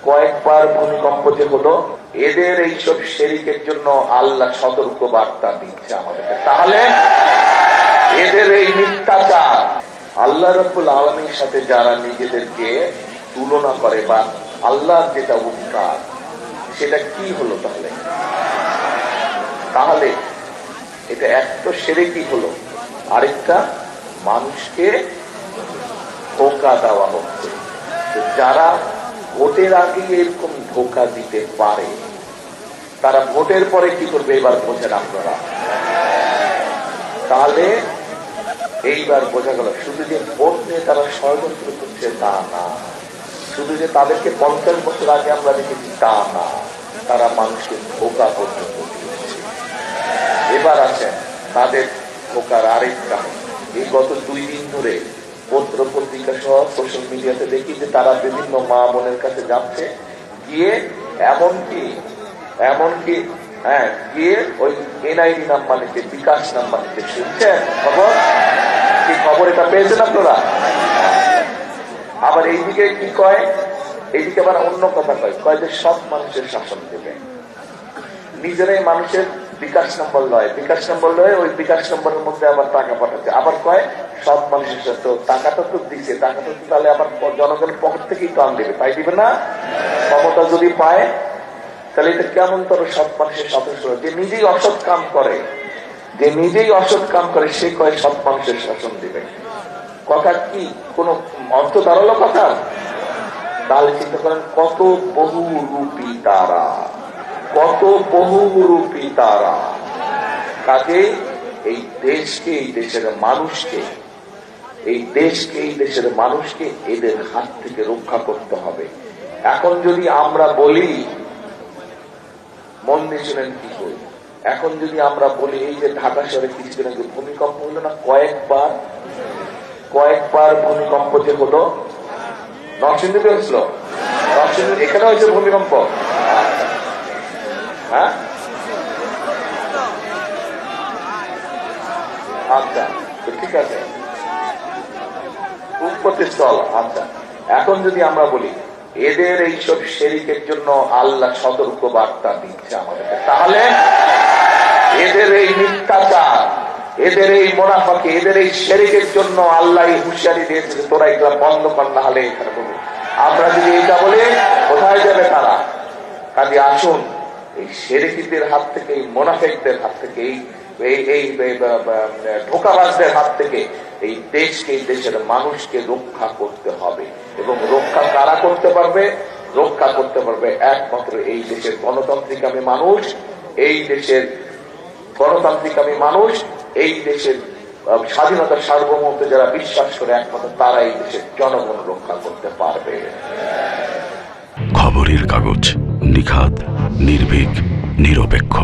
কয়েকবার ভূমিকম্প যে হলো, এদের এইসব শিরকের জন্য আল্লাহ সতর্ক বার্তা দিচ্ছে আমাদেরকে। তাহলে এদের এই মিথ্যাচার, আল্লাহ রাব্বুল আলামিনের সাথে যারা নিজেদেরকে তুলনা করে বা আল্লাহর যেটা উপকার, সেটা কি হলো? তাহলে এটা এক তো শিরকই হলো, আরেকটা মানুষকে ধোঁকা দেওয়া হচ্ছে। যারা ভোটের আগে এরকম ধোঁকা দিতে পারে, তারা ভোটের পরে কি করবে এবার বোঝেন আপনারা। তাহলে এইবার বোঝা গেল, শুধু যে ভোট নিয়ে তারা ষড়যন্ত্র করছে তা না, শুধু যে তাদেরকে 50 বছর আগে আমরা দেখেছি তা না, তারা মানুষকে ধোঁকা পর্যন্ত দিচ্ছে। এবার আছেন তাদের ধোঁকার আরেকটা, এই গত 2 দিন ধরে পত্র পত্রিকা সহ সোশ্যাল মিডিয়াতে দেখি যে তারা বিভিন্ন মা বোনের কাছে যাচ্ছে, গিয়ে এমনকি গিয়ে ওই এনআইডি নাম্বার নিতে, বিকাশ নাম্বার নিতে। শুনছেন খবর? কি খবর এটা পেয়েছেন আপনারা? আবার এইদিকে কি কয়, এইদিকে আবার অন্য কথা কয় যে সব মানুষের শাসন দেবে, নিজেরাই মানুষের বিকাশ নম্বর লয় ওই বিকাশ নম্বরের মধ্যে আবার টাকা পাঠাচ্ছে। আবার কয় সব মানুষের সাথে, টাকাটা তো দিচ্ছে, টাকাটা তো তাহলে আবার জনগণের পকেট থেকেই তো দিবে, তাই দিবে না? ক্ষমতা যদি পায় তাহলে এটা কেমন তোর সব মানুষের সদস্য, যে নিজেই অসৎ কাম করে, সে কয় সব মানুষের শাসন দিবে। কথা কি কোন অর্থ দাঁড়ালো কথা? তাহলে চিন্তা করেন কত বহুরূপী তারা, কাজে এই দেশকে, এই দেশের মানুষকে এদের হাত থেকে রক্ষা করতে হবে। এখন যদি আমরা বলি, মন দিয়ে শুনেন কি করি, এখন যদি আমরা বলি এই যে ঢাকা শহরে কিছুদিন আগে ভূমিকম্প হলো না, কয়েকবার ভূমিকম্প যে হলো, নরসিংদীতে হয়েছিল, এখানে হয়েছে ভূমিকম্প। হ্যাঁ, আচ্ছা ঠিক আছে, উৎপত্তিস্থল। আচ্ছা, এখন যদি আমরা বলি এদের এইসব শিরকের জন্য আল্লাহ সতর্ক বার্তা দিচ্ছে আমাদেরকে, তাহলে এদের এই মিথ্যাচার, এদের এই মুনাফিকি, এদের এই শিরকের জন্য আল্লাহ হুঁশিয়ারি দিয়েছে, তোরা এগুলা বন্ধ কর, না হলে এখানে বলবো। আমরা যদি এটা বলি কোথায় যাবে তারা? কাজে আসুন এই শিরকিদের হাত থেকে, এই মুনাফিকদের হাত থেকে, এই ধোঁকাবাজদের হাত থেকে এই দেশকে, এই দেশের মানুষকে রক্ষা করতে হবে। এবং রক্ষা কারা করতে পারবে? রক্ষা করতে পারবে একমাত্র এই দেশের গণতান্ত্রিকামী মানুষ, এই দেশের স্বাধীনতার সার্বভৌমত্বে যারা বিশ্বাস করে, একমাত্র তারা এই দেশের জনগণ রক্ষা করতে পারবে। খবরের কাগজ, নিখাত, নির্ভীক, নিরপেক্ষ।